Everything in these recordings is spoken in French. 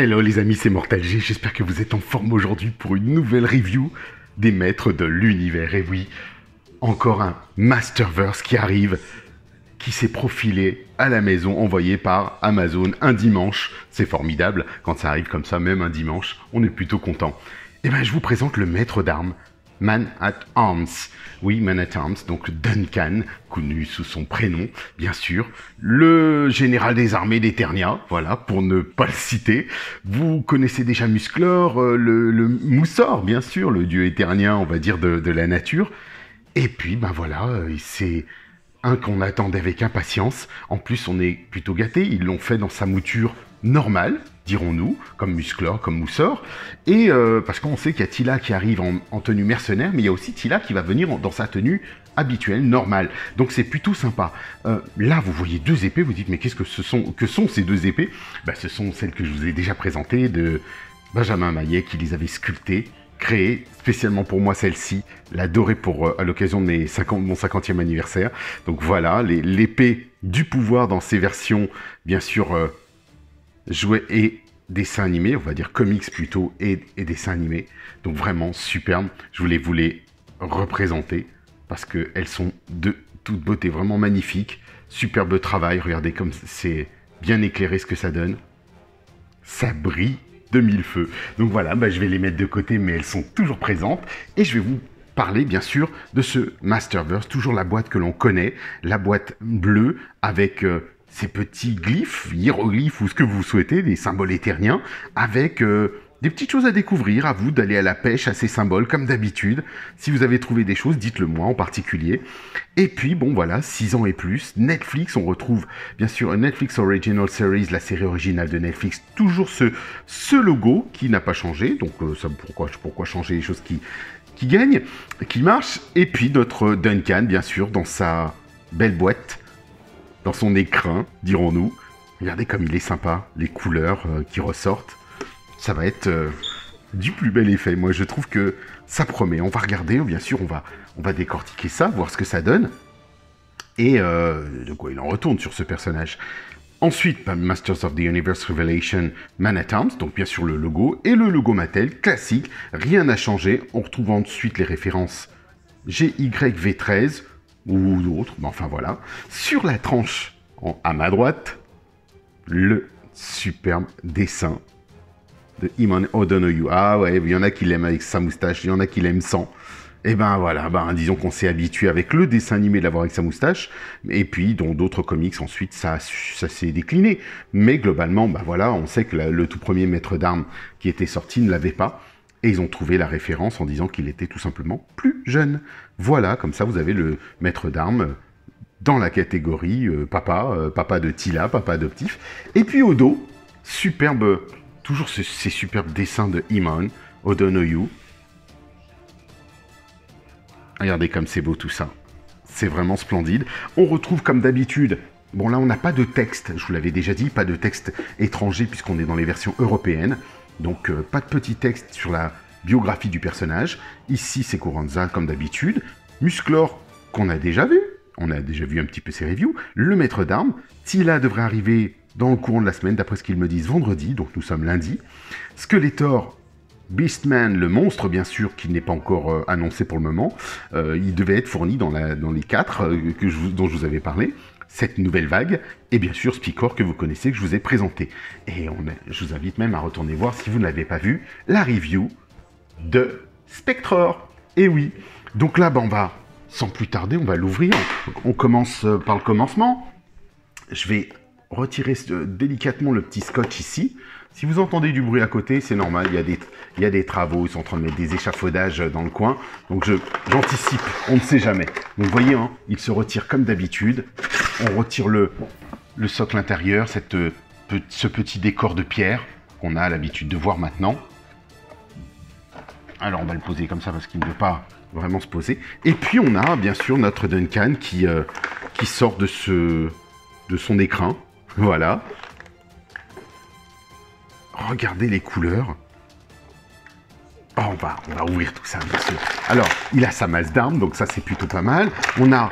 Hello les amis, c'est Mortal G, j'espère que vous êtes en forme aujourd'hui pour une nouvelle review des maîtres de l'univers. Et oui, encore un Masterverse qui arrive, qui s'est profilé à la maison, envoyé par Amazon un dimanche. C'est formidable, quand ça arrive comme ça, même un dimanche, on est plutôt content. Et bien je vous présente le maître d'armes, Man at Arms. Oui, Man at Arms, donc Duncan, connu sous son prénom, bien sûr. Le général des armées d'Eternia, voilà, pour ne pas le citer. Vous connaissez déjà Musclor, le Moussor, bien sûr, le dieu éternien, on va dire, de la nature. Et puis, ben voilà, c'est un qu'on attendait avec impatience. En plus, on est plutôt gâtés. Ils l'ont fait dans sa mouture normale, dirons-nous, comme Musclor, comme Moussor. Et parce qu'on sait qu'il y a Tila qui arrive en tenue mercenaire, mais il y a aussi Tila qui va venir dans sa tenue habituelle, normale. Donc c'est plutôt sympa. Là, vous voyez deux épées, vous dites, mais qu'est-ce que sont ces deux épées? Ben, ce sont celles que je vous ai déjà présentées de Benjamin Maillet, qui les avait sculptées, créée spécialement pour moi, celle-ci, la dorée pour à l'occasion de mon 50e anniversaire. Donc voilà, l'épée du pouvoir dans ses versions, bien sûr, jouets et dessins animés, on va dire comics plutôt, et dessins animés. Donc vraiment superbe, je voulais vous les représenter, parce qu'elles sont de toute beauté, vraiment magnifiques. Superbe travail, regardez comme c'est bien éclairé ce que ça donne. Ça brille de mille feux. Donc voilà, je vais les mettre de côté, mais elles sont toujours présentes. Et je vais vous parler, bien sûr, de ce Masterverse. Toujours la boîte que l'on connaît, la boîte bleue avec ces petits glyphes, hiéroglyphes ou ce que vous souhaitez, des symboles éterniens, avec des petites choses à découvrir. À vous d'aller à la pêche à ces symboles, comme d'habitude. Si vous avez trouvé des choses, dites-le moi en particulier. Et puis, bon voilà, 6 ans et plus, Netflix, on retrouve bien sûr Netflix Original Series, la série originale de Netflix, toujours ce logo qui n'a pas changé, donc ça, pourquoi changer les choses qui gagnent, qui marchent. Et puis notre Duncan, bien sûr, dans sa belle boîte, dans son écrin, dirons-nous. Regardez comme il est sympa, les couleurs qui ressortent. Ça va être du plus bel effet. Moi, je trouve que ça promet. On va regarder, bien sûr, on va décortiquer ça, voir ce que ça donne. Et de quoi il en retourne sur ce personnage. Ensuite, Masters of the Universe Revelation, Man at Arms, donc bien sûr le logo, et le logo Mattel, classique, rien n'a changé. On retrouve ensuite les références GYV13, ou d'autres, mais enfin voilà. Sur la tranche, à ma droite, le superbe dessin de Eamon O'Donoghue. Ah ouais, il y en a qui l'aiment avec sa moustache, il y en a qui l'aiment sans. Et ben voilà, disons qu'on s'est habitué avec le dessin animé de l'avoir avec sa moustache, et puis dans d'autres comics ensuite ça s'est décliné. Mais globalement, voilà, on sait que le tout premier maître d'armes qui était sorti ne l'avait pas, et ils ont trouvé la référence en disant qu'il était tout simplement plus jeune. Voilà, comme ça vous avez le maître d'armes dans la catégorie papa de Tila, papa adoptif. Et puis au dos, superbe, toujours ces superbes dessins de Eamon O'Donoghue. Regardez comme c'est beau tout ça. C'est vraiment splendide. On retrouve comme d'habitude, bon là on n'a pas de texte, je vous l'avais déjà dit, pas de texte étranger puisqu'on est dans les versions européennes. Donc pas de petit texte sur la biographie du personnage. Ici c'est Coranza comme d'habitude. Musclor qu'on a déjà vu. On a déjà vu un petit peu ses reviews. Le maître d'armes. Tila devrait arriver dans le courant de la semaine, d'après ce qu'ils me disent, vendredi. Donc nous sommes lundi. Skeletor, Beastman, le monstre, bien sûr, qui n'est pas encore annoncé pour le moment. Il devait être fourni dans les 4 dont je vous avais parlé. Cette nouvelle vague. Et bien sûr, Spikor, que vous connaissez, que je vous ai présenté. Et je vous invite même à retourner voir, si vous ne l'avez pas vu, la review de Spectror. Et oui. Donc là, on va, sans plus tarder, on va l'ouvrir. On commence par le commencement. Je vais retirer délicatement le petit scotch ici. Si vous entendez du bruit à côté, c'est normal, il y a des travaux, ils sont en train de mettre des échafaudages dans le coin. Donc j'anticipe, on ne sait jamais. Donc vous voyez, il se retire comme d'habitude. On retire le socle intérieur, ce petit décor de pierre qu'on a l'habitude de voir maintenant. Alors on va le poser comme ça parce qu'il ne veut pas vraiment se poser. Et puis on a bien sûr notre Duncan qui sort de son écrin. Voilà. Regardez les couleurs. Oh, on va ouvrir tout ça, bien sûr. Alors, il a sa masse d'armes, donc ça, c'est plutôt pas mal. On a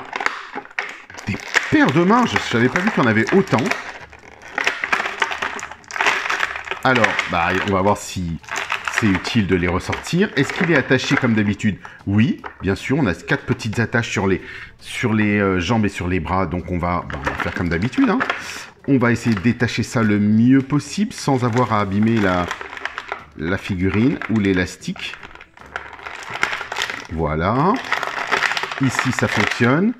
des paires de mains. Je n'avais pas vu qu'il y en avait autant. Alors, bah, on va voir si c'est utile de les ressortir. Est-ce qu'il est attaché comme d'habitude? Oui, bien sûr. On a 4 petites attaches sur les jambes et sur les bras. Donc, on va faire comme d'habitude. Hein. On va essayer de détacher ça le mieux possible sans avoir à abîmer la figurine ou l'élastique. Voilà. Ici, ça fonctionne.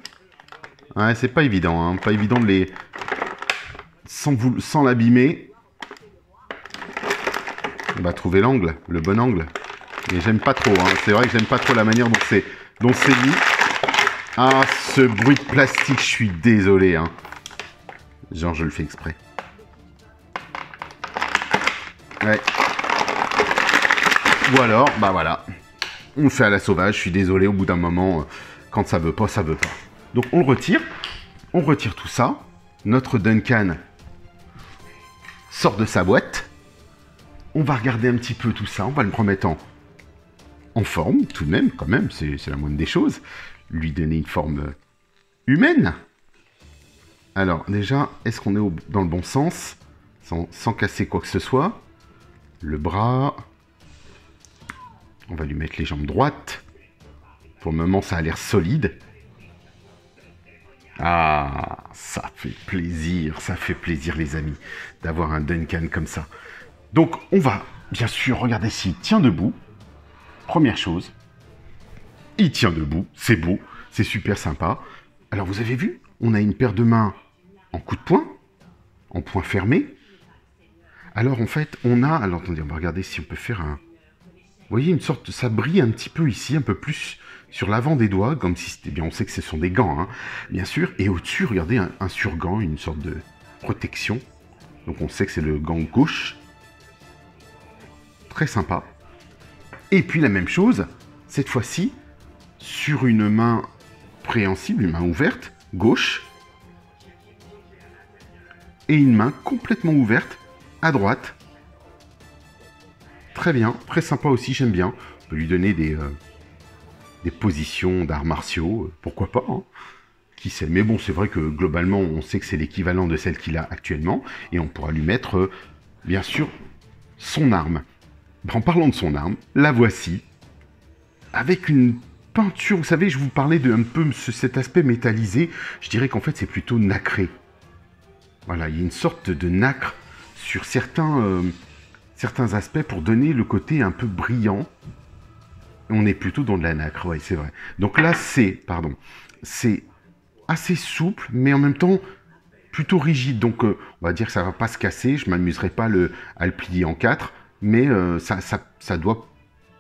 Ouais, c'est pas évident. Hein. Pas évident de les... Sans l'abîmer. On va trouver l'angle, le bon angle. Mais j'aime pas trop. Hein. C'est vrai que j'aime pas trop la manière dont c'est mis. Ah, ce bruit de plastique, je suis désolé. Hein. Genre, je le fais exprès. Ouais. Ou alors, bah voilà. On le fait à la sauvage. Je suis désolé, au bout d'un moment, quand ça veut pas, ça veut pas. Donc, on le retire. On retire tout ça. Notre Duncan sort de sa boîte. On va regarder un petit peu tout ça. On va le remettre en forme, tout de même, quand même. C'est la moindre des choses. Lui donner une forme humaine. Alors, déjà, est-ce qu'on est dans le bon sens, sans casser quoi que ce soit? Le bras. On va lui mettre les jambes droites. Pour le moment, ça a l'air solide. Ah, ça fait plaisir, les amis, d'avoir un Duncan comme ça. Donc, on va, bien sûr, regarder s'il tient debout. Première chose, il tient debout, c'est beau, c'est super sympa. Alors, vous avez vu, on a une paire de mains en coup de poing, en poing fermé. Alors, en fait, on a... Alors, attendez, on va regarder si on peut faire un... Vous voyez, une sorte... Ça brille un petit peu ici, un peu plus sur l'avant des doigts, comme si c'était... Bien, on sait que ce sont des gants, hein, bien sûr. Et au-dessus, regardez, un surgant, une sorte de protection. Donc, on sait que c'est le gant gauche. Très sympa. Et puis, la même chose, cette fois-ci, sur une main préhensible, une main ouverte, gauche. Et une main complètement ouverte, à droite. Très bien, très sympa aussi, j'aime bien. On peut lui donner des positions d'arts martiaux, pourquoi pas, hein. Qui sait. Mais bon, c'est vrai que globalement, on sait que c'est l'équivalent de celle qu'il a actuellement. Et on pourra lui mettre, bien sûr, son arme. En parlant de son arme, la voici. Avec une peinture, vous savez, je vous parlais de un peu cet aspect métallisé. Je dirais qu'en fait, c'est plutôt nacré. Voilà, il y a une sorte de nacre sur certains aspects pour donner le côté un peu brillant. On est plutôt dans de la nacre, oui, c'est vrai. Donc là, c'est assez souple, mais en même temps plutôt rigide. Donc, on va dire que ça ne va pas se casser. Je ne m'amuserai pas à le plier en 4, mais ça doit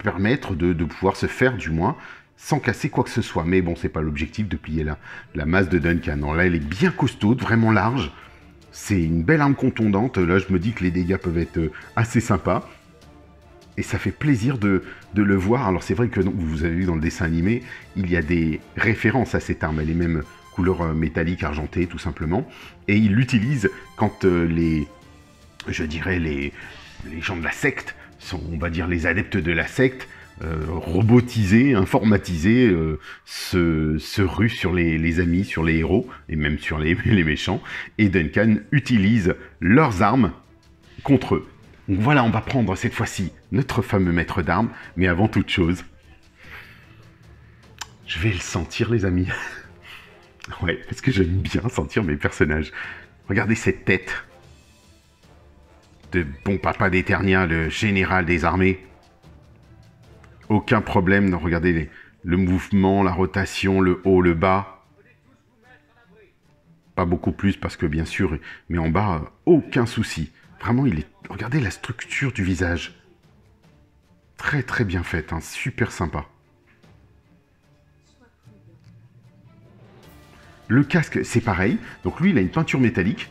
permettre de pouvoir se faire, du moins, sans casser quoi que ce soit. Mais bon, c'est pas l'objectif de plier la masse de Duncan. Non, là, elle est bien costaude, vraiment large. C'est une belle arme contondante. Là, je me dis que les dégâts peuvent être assez sympas. Et ça fait plaisir de le voir. Alors, c'est vrai que vous avez vu dans le dessin animé, il y a des références à cette arme. Elle est même couleur métallique argentée, tout simplement. Et il l'utilise quand les gens de la secte sont, on va dire, les adeptes de la secte, robotisés, informatisés, se ruent sur les amis, sur les héros, et même sur les méchants. Et Duncan utilise leurs armes contre eux. Donc voilà, on va prendre cette fois-ci notre fameux maître d'armes, mais avant toute chose, je vais le sentir, les amis. Ouais, parce que j'aime bien sentir mes personnages. Regardez cette tête de bon papa d'Eternia, le général des armées. Aucun problème, regardez le mouvement, la rotation, le haut, le bas. Pas beaucoup plus parce que bien sûr, mais en bas, aucun souci. Vraiment, regardez la structure du visage. Très très bien faite, hein, super sympa. Le casque, c'est pareil. Donc lui, il a une peinture métallique.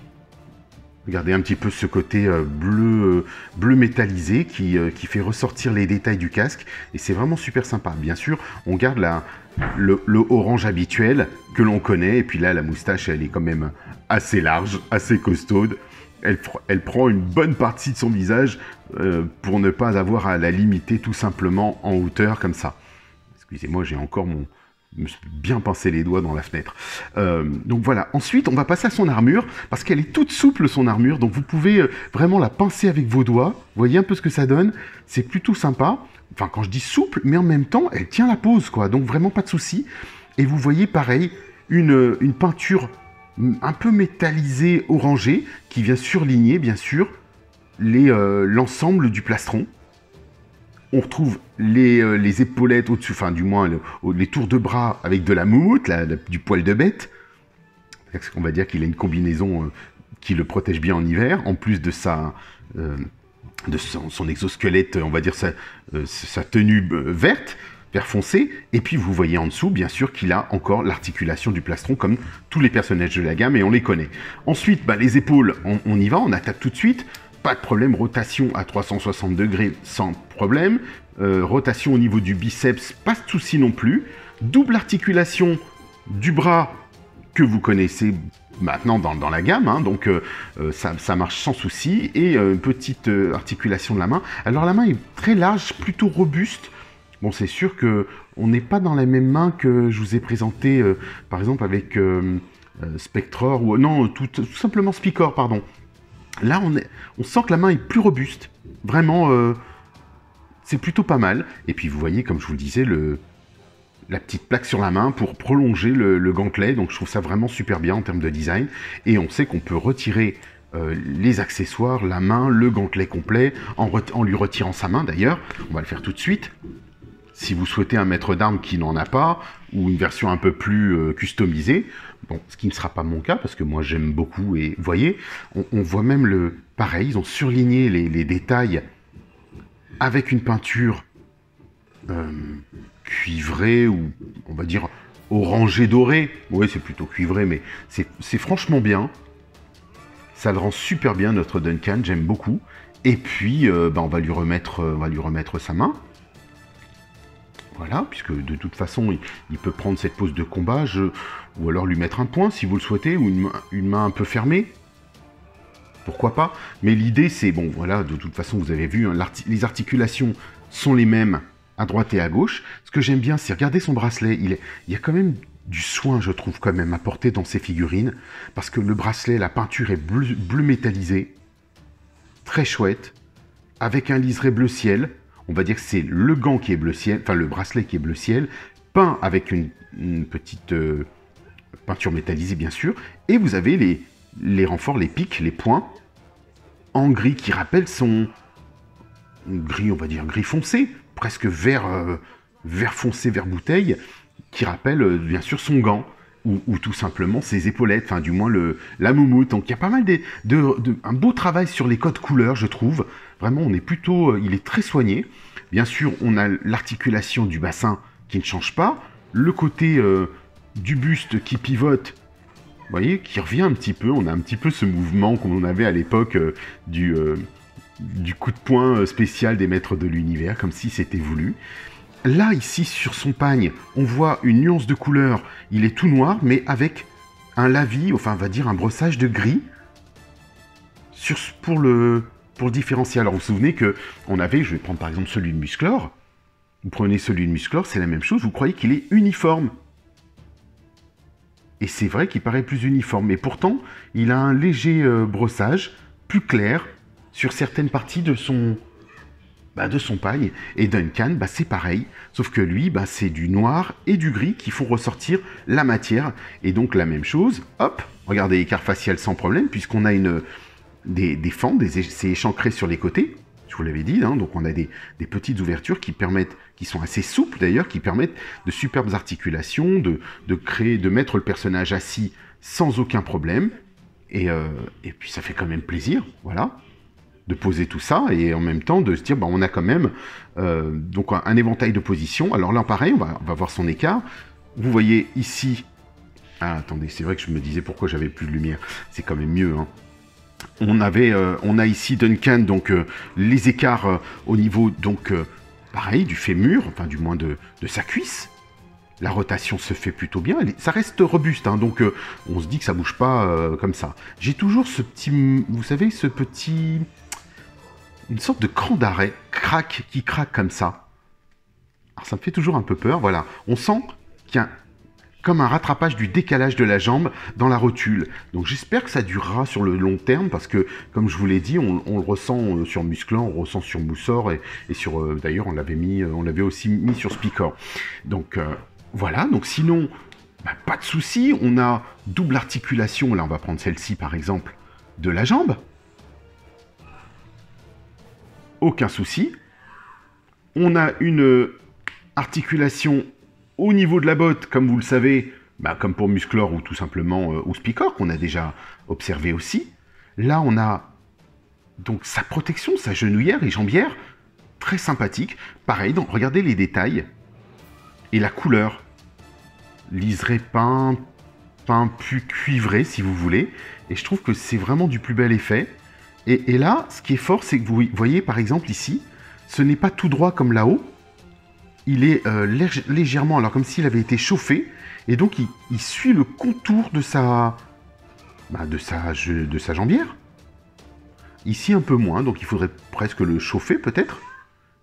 Regardez un petit peu ce côté bleu métallisé qui fait ressortir les détails du casque. Et c'est vraiment super sympa. Bien sûr, on garde le orange habituel que l'on connaît. Et puis là, la moustache, elle est quand même assez large, assez costaude. Elle prend une bonne partie de son visage pour ne pas avoir à la limiter tout simplement en hauteur comme ça. Excusez-moi, j'ai encore me suis bien pincé les doigts dans la fenêtre. Donc voilà. Ensuite, on va passer à son armure, parce qu'elle est toute souple, son armure. Donc vous pouvez vraiment la pincer avec vos doigts. Vous voyez un peu ce que ça donne. C'est plutôt sympa. Enfin, quand je dis souple, mais en même temps, elle tient la pose, quoi. Donc vraiment pas de souci. Et vous voyez, pareil, une peinture un peu métallisée, orangée, qui vient surligner, bien sûr, l'ensemble du plastron. On retrouve les épaulettes au-dessus, enfin du moins les tours de bras avec de la moumoute, du poil de bête. On va dire qu'il a une combinaison qui le protège bien en hiver, en plus de son exosquelette, on va dire sa tenue verte, vert foncé. Et puis vous voyez en dessous, bien sûr, qu'il a encore l'articulation du plastron, comme tous les personnages de la gamme, et on les connaît. Ensuite, les épaules, on y va, on attaque tout de suite. Pas de problème, rotation à 360 degrés sans problème. Rotation au niveau du biceps, pas de souci non plus. Double articulation du bras que vous connaissez maintenant dans la gamme, hein, donc ça marche sans souci. Et une petite articulation de la main. Alors la main est très large, plutôt robuste. Bon, c'est sûr qu'on n'est pas dans la même main que je vous ai présenté, par exemple avec Spectror, ou non, tout simplement Spicor, pardon. Là, on sent que la main est plus robuste. Vraiment, c'est plutôt pas mal. Et puis, vous voyez, comme je vous le disais, la petite plaque sur la main pour prolonger le gantelet. Donc, je trouve ça vraiment super bien en termes de design. Et on sait qu'on peut retirer les accessoires, la main, le gantelet complet, en lui retirant sa main, d'ailleurs. On va le faire tout de suite. Si vous souhaitez un maître d'armes qui n'en a pas, ou une version un peu plus customisée, bon, ce qui ne sera pas mon cas, parce que moi j'aime beaucoup, et vous voyez, on voit même pareil, ils ont surligné les détails avec une peinture cuivrée, ou on va dire orangée dorée. Oui, c'est plutôt cuivré, mais c'est franchement bien. Ça le rend super bien, notre Duncan, j'aime beaucoup. Et puis, on va lui remettre sa main. Voilà, puisque de toute façon, il peut prendre cette pose de combat, ou alors lui mettre un point, si vous le souhaitez, ou une main un peu fermée. Pourquoi pas? Mais l'idée, c'est, bon, voilà, de toute façon, vous avez vu, hein, les articulations sont les mêmes à droite et à gauche. Ce que j'aime bien, c'est regarder son bracelet. Il y a quand même du soin, je trouve, quand même, apporté dans ces figurines, parce que le bracelet, la peinture est bleu métallisé, très chouette, avec un liseré bleu ciel. On va dire que c'est le gant qui est bleu ciel, enfin le bracelet qui est bleu ciel, peint avec une petite peinture métallisée bien sûr, et vous avez les renforts, les pics, les points en gris qui rappellent son gris, on va dire gris foncé, presque vert foncé, vert bouteille, qui rappelle bien sûr son gant. Ou tout simplement ses épaulettes, enfin du moins la moumoute. Donc il y a pas mal un beau travail sur les codes couleurs, je trouve. Vraiment, il est très soigné. Bien sûr, on a l'articulation du bassin qui ne change pas, le côté du buste qui pivote, vous voyez, qui revient un petit peu. On a un petit peu ce mouvement qu'on avait à l'époque du coup de poing spécial des maîtres de l'univers, comme si c'était voulu. Là, ici, sur son pagne, on voit une nuance de couleur. Il est tout noir, mais avec un lavis, enfin, on va dire un brossage de gris pour le différencier. Alors, vous vous souvenez qu'on avait, je vais prendre par exemple celui de Musclor. Vous prenez celui de Musclor, c'est la même chose. Vous croyez qu'il est uniforme. Et c'est vrai qu'il paraît plus uniforme. Mais pourtant, il a un léger brossage, plus clair, sur certaines parties de son pagne. Et Duncan, c'est pareil, sauf que lui, c'est du noir et du gris qui font ressortir la matière. Et donc la même chose, hop, regardez, écart facial sans problème, puisqu'on a des fentes, c'est échancré sur les côtés, je vous l'avais dit, hein, donc on a des petites ouvertures qui sont assez souples d'ailleurs, qui permettent de superbes articulations, de mettre le personnage assis sans aucun problème. Et puis ça fait quand même plaisir, voilà, de poser tout ça, et en même temps de se dire, on a quand même donc un éventail de positions. Alors là, pareil, on va voir son écart. Vous voyez ici... Ah, attendez, c'est vrai que je me disais pourquoi j'avais plus de lumière. C'est quand même mieux, hein. On a ici Duncan, donc les écarts au niveau, donc pareil, du fémur, enfin du moins de sa cuisse. La rotation se fait plutôt bien, ça reste robuste, hein, donc on se dit que ça bouge pas comme ça. J'ai toujours ce petit, vous savez, une sorte de cran d'arrêt, qui craque comme ça. Alors ça me fait toujours un peu peur, voilà. On sent qu'il y a comme un rattrapage du décalage de la jambe dans la rotule. Donc j'espère que ça durera sur le long terme, parce que, comme je vous l'ai dit, on le ressent sur Musclan, on le ressent sur Moussor, et sur... D'ailleurs, on l'avait aussi mis sur Spicor. Donc voilà, donc sinon, bah, pas de souci. On a double articulation, là on va prendre celle-ci par exemple, de la jambe. Aucun souci. On a une articulation au niveau de la botte, comme vous le savez, bah, comme pour Musclor ou tout simplement ou Spicor, qu'on a déjà observé aussi. Là, on a donc sa protection, sa genouillère et jambière, très sympathique. Pareil, donc, regardez les détails et la couleur. Liseré peint plus cuivré, si vous voulez. Et je trouve que c'est vraiment du plus bel effet. Et là, ce qui est fort, c'est que vous voyez, par exemple, ici, ce n'est pas tout droit comme là-haut. Il est légèrement, alors comme s'il avait été chauffé, et donc il suit le contour de sa jambière. Ici un peu moins, donc il faudrait presque le chauffer peut-être,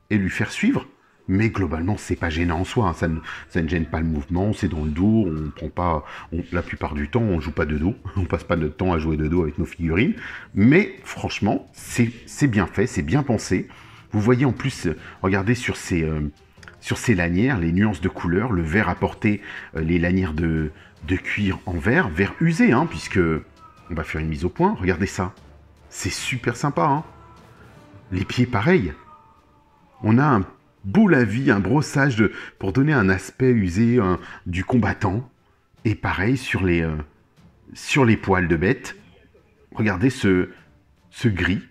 et lui faire suivre. Mais globalement, c'est pas gênant en soi, hein. Ça ne gêne pas le mouvement, c'est dans le dos, on prend pas, la plupart du temps, on joue pas de dos, on passe pas notre temps à jouer de dos avec nos figurines, mais franchement, c'est bien fait, c'est bien pensé. Vous voyez en plus, regardez sur ces lanières, les nuances de couleurs, le vert apporté, les lanières de cuir en verre usé, hein, puisque on va faire une mise au point. Regardez ça, c'est super sympa, hein. Les pieds, pareil. On a un beau lavis, un brossage pour donner un aspect usé du combattant. Et pareil sur les poils de bête. Regardez ce gris.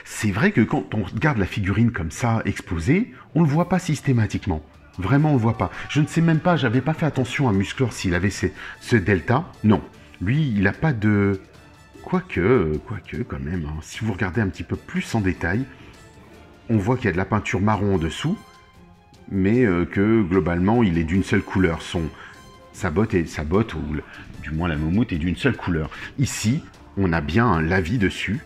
C'est vrai que quand on regarde la figurine comme ça, exposée, on ne le voit pas systématiquement. Vraiment, on ne le voit pas. Je ne sais même pas, j'avais pas fait attention à Musclor s'il avait ce delta. Non, lui, il n'a pas de... Quoique, quand même, hein. Si vous regardez un petit peu plus en détail, on voit qu'il y a de la peinture marron en dessous, mais que globalement, il est d'une seule couleur. Sa botte, ou du moins la moumoute, est d'une seule couleur. Ici, on a bien un lavis dessus.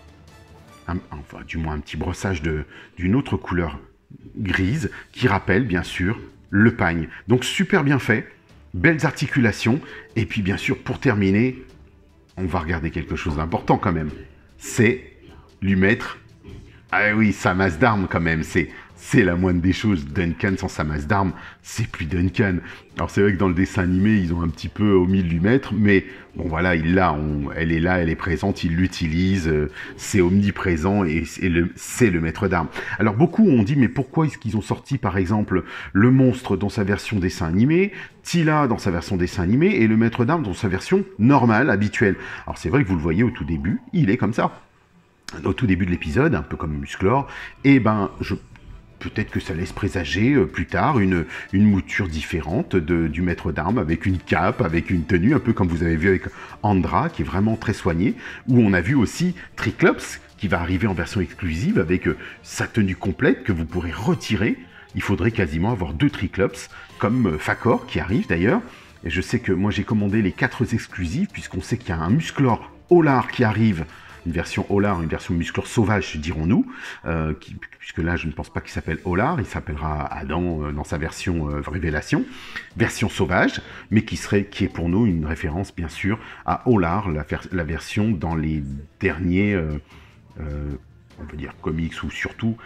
Enfin, du moins un petit brossage d'une autre couleur grise, qui rappelle, bien sûr, le pagne. Donc, super bien fait, belles articulations, et puis, bien sûr, pour terminer, on va regarder quelque chose d'important, quand même. C'est lui mettre, ah oui, sa masse d'armes, quand même, c'est la moindre des choses. Duncan sans sa masse d'armes, c'est plus Duncan. Alors c'est vrai que dans le dessin animé, ils ont un petit peu omis de lui mettre, mais bon voilà, elle est là, elle est présente, il l'utilise, c'est omniprésent et c'est le maître d'armes. Alors beaucoup ont dit, mais pourquoi est-ce qu'ils ont sorti par exemple le monstre dans sa version dessin animé, Teela dans sa version dessin animé et le maître d'armes dans sa version normale, habituelle? Alors c'est vrai que vous le voyez au tout début, il est comme ça. Au tout début de l'épisode, un peu comme Musclor, et ben peut-être que ça laisse présager plus tard une mouture différente du maître d'armes, avec une cape, avec une tenue, un peu comme vous avez vu avec Andra, qui est vraiment très soignée, où on a vu aussi Triclops, qui va arriver en version exclusive, avec sa tenue complète, que vous pourrez retirer. Il faudrait quasiment avoir 2 Triclops, comme Fakor, qui arrive d'ailleurs. Et je sais que moi j'ai commandé les 4 exclusives, puisqu'on sait qu'il y a un Musclor Olar qui arrive, une version Olar, une version Musclor sauvage, dirons-nous, puisque là, je ne pense pas qu'il s'appelle Olar, il s'appellera Adam dans sa version Révélation, version sauvage, mais qui est pour nous une référence, bien sûr, à Olar, la version dans les derniers, on peut dire comics, ou surtout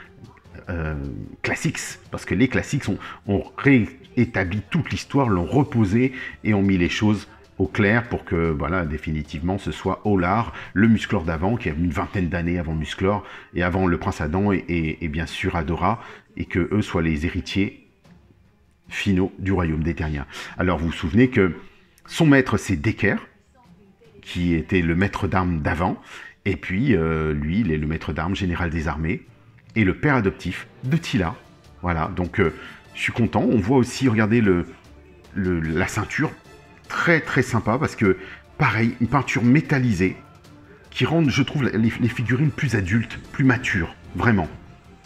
classics, parce que les classics ont réétabli toute l'histoire, l'ont reposé et ont mis les choses au clair pour que, voilà, définitivement, ce soit Olar, le Musclor d'avant, qui a une vingtaine d'années avant Musclor, et avant le Prince Adam, et bien sûr Adora, et que eux soient les héritiers finaux du royaume d'Eternia. Alors, vous vous souvenez que son maître, c'est Decker, qui était le maître d'armes d'avant, et puis, lui, il est le maître d'armes général des armées, et le père adoptif de Teela. Voilà, donc, je suis content. On voit aussi, regardez, la ceinture, très très sympa, parce que pareil, une peinture métallisée qui rend, je trouve, les figurines plus adultes, plus matures, vraiment.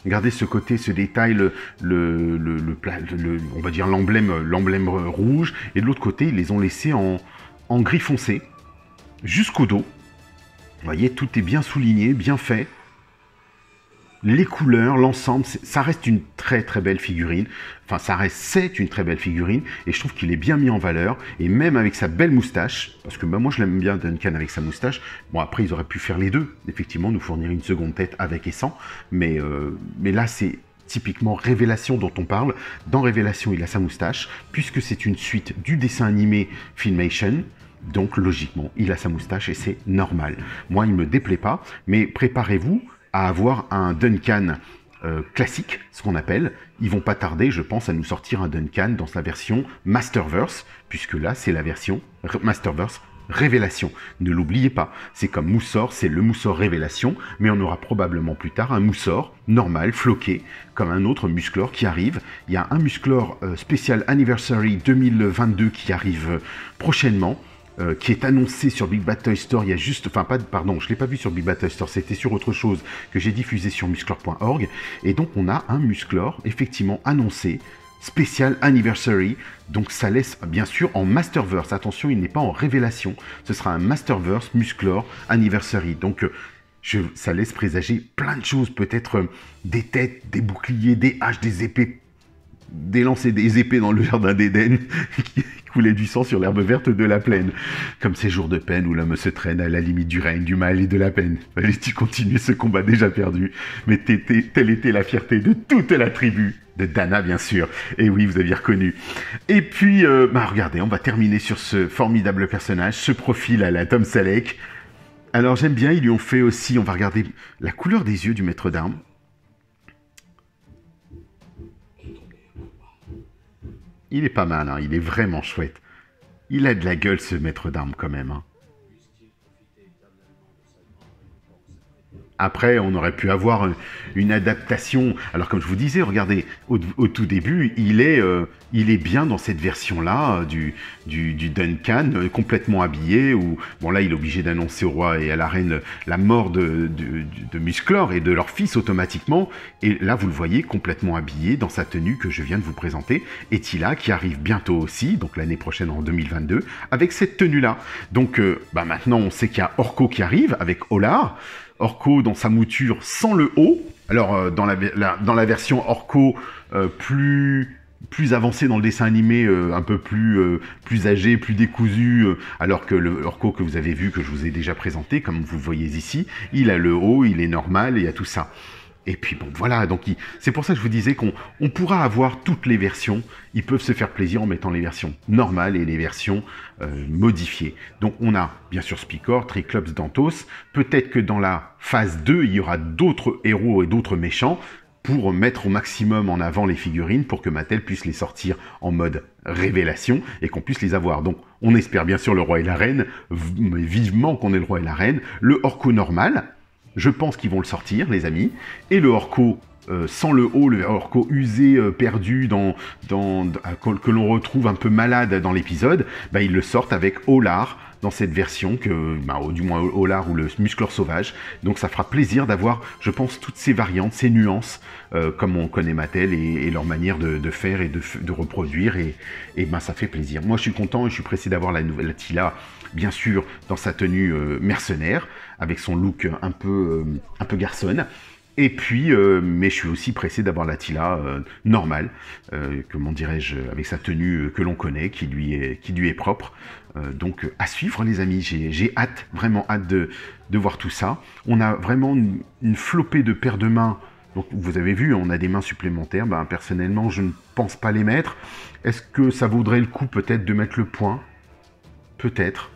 Regardez ce côté, ce détail, on va dire l'emblème rouge, et de l'autre côté, ils les ont laissés en gris foncé, jusqu'au dos. Vous voyez, tout est bien souligné, bien fait. les couleurs, l'ensemble, ça reste une très très belle figurine. Enfin, c'est une très belle figurine et je trouve qu'il est bien mis en valeur. Et même avec sa belle moustache, parce que bah, moi je l'aime bien Duncan avec sa moustache. Bon, après ils auraient pu faire les deux, effectivement, nous fournir une seconde tête avec et sans. Mais là, c'est typiquement Révélation dont on parle. Dans Révélation, il a sa moustache, puisque c'est une suite du dessin animé Filmation. Donc logiquement, il a sa moustache et c'est normal. Moi, il me déplaît pas, mais préparez-vous à avoir un Duncan classique, ce qu'on appelle. Ils vont pas tarder, je pense, à nous sortir un Duncan dans sa version Masterverse, puisque là, c'est la version Masterverse Révélation. Ne l'oubliez pas, c'est comme Moussor, c'est le Moussor Révélation, mais on aura probablement plus tard un Moussor normal, floqué, comme un autre Musclor qui arrive. Il y a un Musclor spécial Anniversary 2022 qui arrive prochainement. Qui est annoncé sur Big Bad Toy Store, il y a juste, enfin pas, pardon, je l'ai pas vu sur Big Bad Toy Store, c'était sur autre chose que j'ai diffusé sur musclor.org, et donc on a un Musclor effectivement annoncé, spécial Anniversary, donc ça laisse bien sûr en Masterverse, attention il n'est pas en révélation, ce sera un Masterverse Musclor Anniversary, donc ça laisse présager plein de choses, peut-être des têtes, des boucliers, des haches, des épées, des lances et des épées dans le jardin d'Éden qui coulait du sang sur l'herbe verte de la plaine. Comme ces jours de peine où l'homme se traîne à la limite du règne, du mal et de la peine. Fallait-il continuer ce combat déjà perdu? Mais telle était la fierté de toute la tribu. De Dana, bien sûr. Et oui, vous aviez reconnu. Et puis, regardez, on va terminer sur ce formidable personnage, ce profil à la Tom Selleck. Alors, j'aime bien, ils lui ont fait aussi, on va regarder la couleur des yeux du maître d'armes. Il est pas mal, hein, il est vraiment chouette. Il a de la gueule, ce maître d'armes, quand même. Hein. Après, on aurait pu avoir une adaptation. Alors, comme je vous disais, regardez, au tout début, il est bien dans cette version-là du Duncan, complètement habillé. Où, bon, là, il est obligé d'annoncer au roi et à la reine la mort de Musclor et de leur fils automatiquement. Et là, vous le voyez complètement habillé dans sa tenue que je viens de vous présenter. Et Tila, qui arrive bientôt aussi, donc l'année prochaine en 2022, avec cette tenue-là. Donc, maintenant, on sait qu'il y a Orko qui arrive avec Olar. Orko dans sa mouture sans le haut. Alors, dans la version Orko plus avancée dans le dessin animé, un peu plus âgé, plus décousu, alors que le Orko que vous avez vu, que je vous ai déjà présenté, comme vous le voyez ici, il a le haut, il est normal, et il y a tout ça. Et puis bon, voilà, donc c'est pour ça que je vous disais qu'on pourra avoir toutes les versions. Ils peuvent se faire plaisir en mettant les versions normales et les versions modifiées. Donc on a bien sûr Spikor, Triclops, Dantos. Peut-être que dans la phase 2, il y aura d'autres héros et d'autres méchants pour mettre au maximum en avant les figurines pour que Mattel puisse les sortir en mode révélation et qu'on puisse les avoir. Donc on espère bien sûr le roi et la reine, mais vivement qu'on ait le roi et la reine. Le Orko normal, je pense qu'ils vont le sortir, les amis. Et le Orko sans le haut, le Orko usé, perdu, que l'on retrouve un peu malade dans l'épisode, ils le sortent avec Olar dans cette version, du moins Olar ou le Musclor sauvage. Donc ça fera plaisir d'avoir, je pense, toutes ces variantes, ces nuances, comme on connaît Mattel et leur manière de faire et de reproduire. Et ça fait plaisir. Moi, je suis content et je suis pressé d'avoir la nouvelle Tila, bien sûr, dans sa tenue mercenaire, avec son look un peu garçonne. Et puis, mais je suis aussi pressé d'avoir la Tila normale, comment dirais-je, avec sa tenue que l'on connaît, qui lui est propre. Donc, à suivre, les amis. J'ai hâte, vraiment hâte de voir tout ça. On a vraiment une flopée de paires de mains. Donc, vous avez vu, on a des mains supplémentaires. Personnellement, je ne pense pas les mettre. Est-ce que ça vaudrait le coup, peut-être, de mettre le point? Peut-être.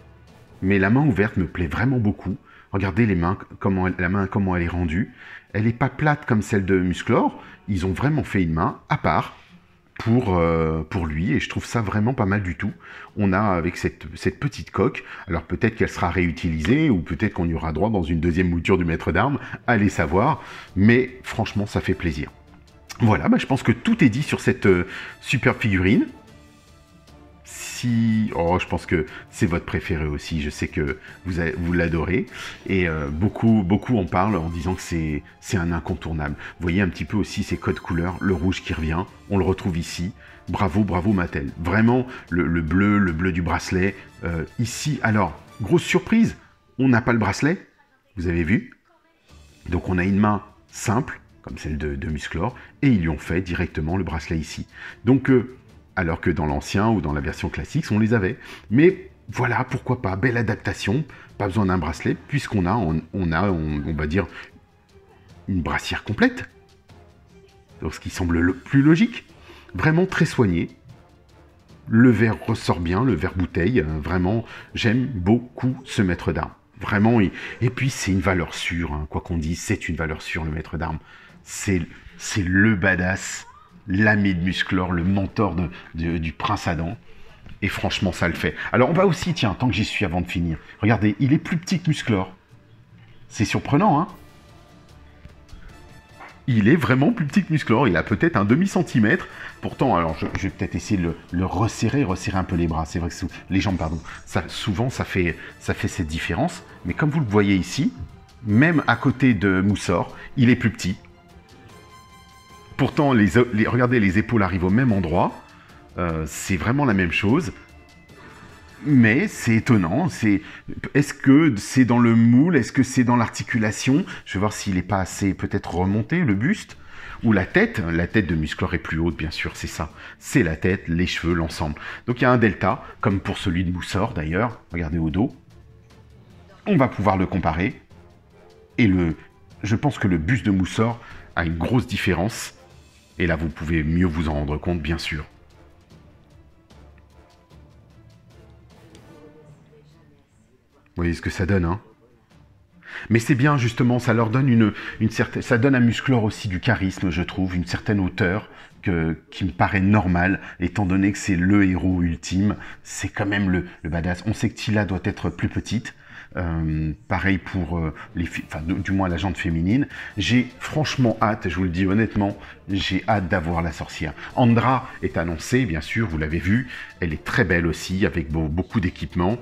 Mais la main ouverte me plaît vraiment beaucoup. Regardez les mains, comment elle est rendue. Elle n'est pas plate comme celle de Musclor. Ils ont vraiment fait une main à part pour lui. Et je trouve ça vraiment pas mal du tout. On a avec cette petite coque. Alors peut-être qu'elle sera réutilisée ou peut-être qu'on y aura droit dans une deuxième mouture du maître d'armes. Allez savoir. Mais franchement, ça fait plaisir. Voilà, je pense que tout est dit sur cette superbe figurine. Je pense que c'est votre préféré aussi, je sais que vous l'adorez, et beaucoup en parlent en disant que c'est un incontournable. Vous voyez un petit peu aussi ces codes couleurs, le rouge qui revient, on le retrouve ici, bravo Mattel, vraiment le bleu du bracelet, ici, alors, grosse surprise, on n'a pas le bracelet, vous avez vu, donc on a une main simple, comme celle de Musclor, et ils lui ont fait directement le bracelet ici. Donc, alors que dans l'ancien ou dans la version classique, on les avait. Mais voilà, pourquoi pas, belle adaptation, pas besoin d'un bracelet, puisqu'on a, on va dire, une brassière complète. Donc, ce qui semble le plus logique. Vraiment très soigné. Le verre ressort bien, le verre bouteille. Vraiment, j'aime beaucoup ce maître d'armes. Vraiment, et puis c'est une valeur sûre, hein, quoi qu'on dise, c'est une valeur sûre, le maître d'armes. C'est le badass, l'ami de Musclor, le mentor du prince Adam. Et franchement, ça le fait. Alors, on va aussi, tiens, tant que j'y suis avant de finir, regardez, il est plus petit que Musclor. C'est surprenant, hein? Il est vraiment plus petit que Musclor, il a peut-être un demi-centimètre. Pourtant, alors je vais peut-être essayer de le resserrer un peu les bras. C'est vrai que les jambes, pardon. Souvent, ça fait cette différence. Mais comme vous le voyez ici, même à côté de Moussor, il est plus petit. Pourtant, regardez, les épaules arrivent au même endroit. C'est vraiment la même chose. Mais c'est étonnant, est-ce que c'est dans le moule, est-ce que c'est dans l'articulation? Je vais voir s'il n'est pas assez peut-être remonté, le buste, ou la tête de Musclor est plus haute, bien sûr, c'est ça. C'est la tête, les cheveux, l'ensemble. Donc il y a un delta, comme pour celui de Moussor d'ailleurs, regardez au dos. On va pouvoir le comparer, et je pense que le buste de Moussor a une grosse différence, et là vous pouvez mieux vous en rendre compte, bien sûr. Vous voyez ce que ça donne, hein? Mais c'est bien, justement, ça leur donne une certaine... Ça donne à Musclor aussi du charisme, je trouve, une certaine hauteur qui me paraît normale, étant donné que c'est le héros ultime. C'est quand même le badass. On sait que Tila doit être plus petite. Pareil pour les filles, enfin du moins la jante féminine. J'ai franchement hâte, je vous le dis honnêtement, j'ai hâte d'avoir la sorcière. Andra est annoncée, bien sûr, vous l'avez vu, elle est très belle aussi, avec beaucoup d'équipements.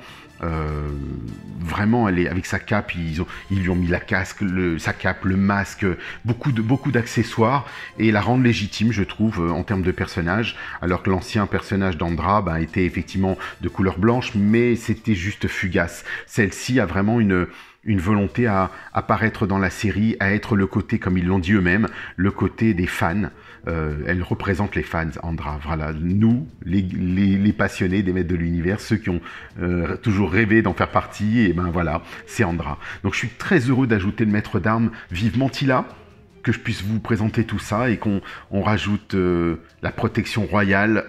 Vraiment, elle est avec sa cape, ils lui ont mis la casque, sa cape, le masque, beaucoup d'accessoires, et la rendent légitime, je trouve, en termes de personnage, alors que l'ancien personnage d'Andra était effectivement de couleur blanche, mais c'était juste fugace. Celle-ci a vraiment une volonté à apparaître dans la série, à être le côté, comme ils l'ont dit eux-mêmes, le côté des fans. Elle représente les fans, Andra. Voilà, nous, les passionnés des maîtres de l'univers, ceux qui ont toujours rêvé d'en faire partie, et ben voilà, c'est Andra. Donc je suis très heureux d'ajouter le maître d'armes vivement Tila, que je puisse vous présenter tout ça, et qu'on rajoute la protection royale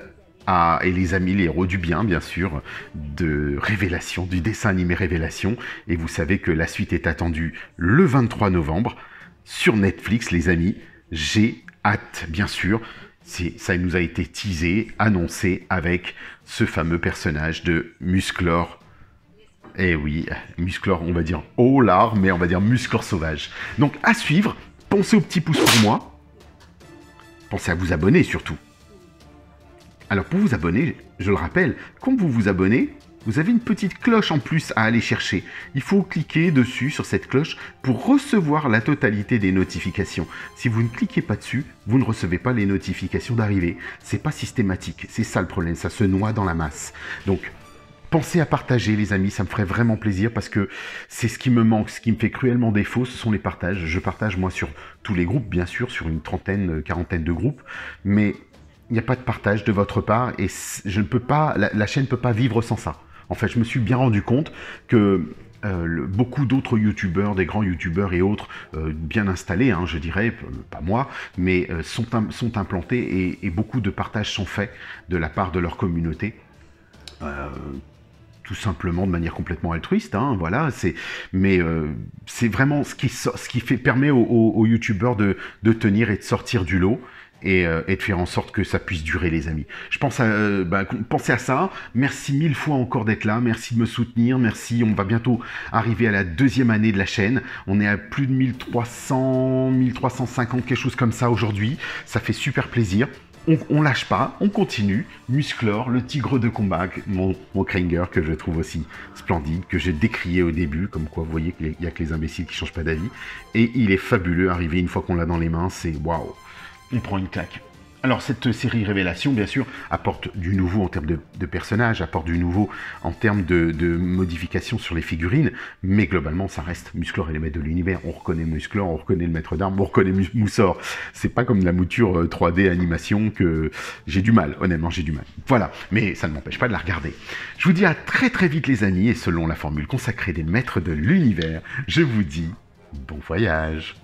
et les amis, les héros du bien, bien sûr, de Révélation, du dessin animé Révélation. Et vous savez que la suite est attendue le 23 novembre sur Netflix, les amis. J'ai hâte, bien sûr. Ça nous a été teasé, annoncé avec ce fameux personnage de Musclor. Eh oui, Musclor, on va dire au lard, mais on va dire Musclor sauvage. Donc à suivre, pensez au petit pouce pour moi. Pensez à vous abonner surtout. Alors pour vous abonner, je le rappelle, quand vous vous abonnez, vous avez une petite cloche en plus à aller chercher. Il faut cliquer dessus, sur cette cloche, pour recevoir la totalité des notifications. Si vous ne cliquez pas dessus, vous ne recevez pas les notifications d'arrivée. C'est pas systématique, c'est ça le problème, ça se noie dans la masse. Donc, pensez à partager les amis, ça me ferait vraiment plaisir parce que c'est ce qui me manque, ce qui me fait cruellement défaut, ce sont les partages. Je partage moi sur tous les groupes, bien sûr, sur une trentaine, quarantaine de groupes, mais il n'y a pas de partage de votre part et je ne peux pas, la chaîne ne peut pas vivre sans ça. En fait, je me suis bien rendu compte que beaucoup d'autres youtubeurs, des grands youtubeurs et autres, bien installés, hein, je dirais, pas moi, mais sont implantés et beaucoup de partages sont faits de la part de leur communauté. Tout simplement de manière complètement altruiste, hein, voilà, mais c'est vraiment ce qui permet aux youtubeurs de tenir et de sortir du lot. Et de faire en sorte que ça puisse durer, les amis. Je pense pensez à ça. Merci 1000 fois encore d'être là. Merci de me soutenir. Merci. On va bientôt arriver à la 2e année de la chaîne. On est à plus de 1300, 1350, quelque chose comme ça aujourd'hui. Ça fait super plaisir. On lâche pas, on continue. Musclor, le tigre de combat, mon Kringer, que je trouve aussi splendide, que j'ai décrié au début, comme quoi vous voyez qu'il n'y a que les imbéciles qui changent pas d'avis. Et il est fabuleux, arrivé une fois qu'on l'a dans les mains, c'est waouh. On prend une claque. Alors cette série Révélation, bien sûr, apporte du nouveau en termes de personnages, apporte du nouveau en termes de modifications sur les figurines, mais globalement ça reste Musclor et les maîtres de l'univers. On reconnaît Musclor, on reconnaît le maître d'armes, on reconnaît Moussor. C'est pas comme de la mouture 3D animation que j'ai du mal, honnêtement j'ai du mal. Voilà, mais ça ne m'empêche pas de la regarder. Je vous dis à très très vite les amis, et selon la formule consacrée des maîtres de l'univers, je vous dis bon voyage.